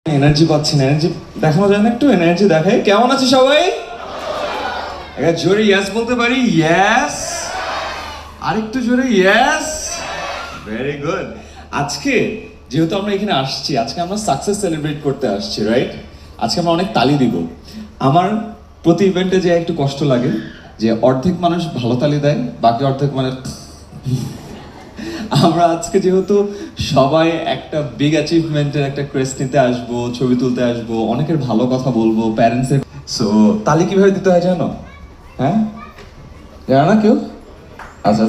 Energy পাচ্ছি না, energy দেখানো যায় না, একটু এনার্জি দেখাই। কেমন আছে সবাই? জোরে ইয়েস বলতে পারি? ইয়েস, আরেকটু জোরে ইয়েস। Very good. আজকে যেহেতু আমরা এখানে আসছি, আজকে আমরা সাকসেস সেলিব্রেট করতে আসছি, রাইট? আজকে আমরা অনেক তালি দিব। আমার প্রতি ইভেন্টে যে একটু কষ্ট লাগে যে অর্ধেক মানুষ ভালো তালি দেয়, বাকি অর্ধেক মানে আমরা আজকে যেহেতু সবাই একটা বিগ অ্যাচিভমেন্টের একটা ক্রেস্ট নিতে আসবো, ছবি তুলতে আসবো, অনেকের ভালো কথা বলবো, প্যারেন্টসের। সো তালি কিভাবে দিতে হয় জানো? হ্যাঁ, জানো না কেউ? আচ্ছা,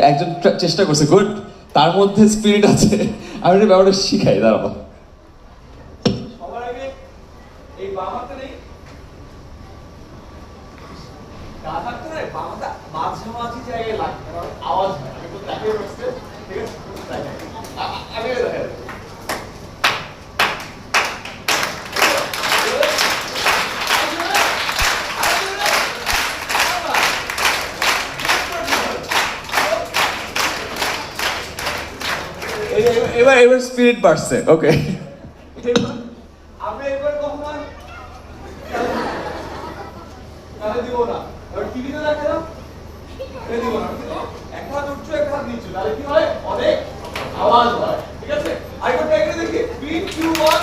একজন চেষ্টা করছে, গুড, তার মধ্যে স্পিরিট আছে। আমি এটা ব্যাপারটা শিখাই, দাঁড়াবো। সবার আগে এই বাম হাতে নেই, ডান হাতে নেই, বাম হাতে মাঝামাঝি জায়গায় লাগবে, আওয়াজ হয়। আমি তো তাকে বলছি, ঠিক আছে? আগে দেখেন। এবার এবার স্পিরিট বাড়ছে, ওকে। আমরা এবার কখনো তাহলে দিব না, এবার টিভিতে দেখালাম, এটা দিব না, এক হাত উঠছো এক হাত নিচু, তাহলে কি হয়? অনেক আওয়াজ হয়, ঠিক আছে? আরেকবার ট্রাই করে দেখি, 3 2 1।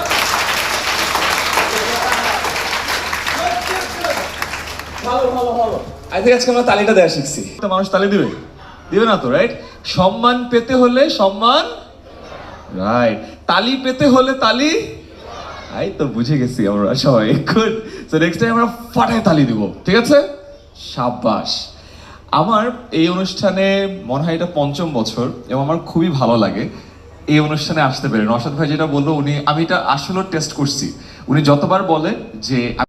ভালো ভালো ভালো। আই থিংক আজকে আমরা তালিটা দেওয়া শিখছি। তো মানুষ তালি দিবে, দিবে না তো, রাইট? সম্মান পেতে হলে সম্মান, রাইট। তালি পেতে হলে তালি, এই তো বুঝে গেছি আমরা সবাই। গুড। সো নেক্সট টাইম আমরা ফাটায় তালি দিব, ঠিক আছে? সাব্বাস। আমার এই অনুষ্ঠানে মনে হয় এটা ৫ম বছর এবং আমার খুবই ভালো লাগে এই অনুষ্ঠানে আসতে পেরে। নওশাদ ভাই যেটা বললো, আমি এটা আসলে টেস্ট করছি। উনি যতবার বলে যে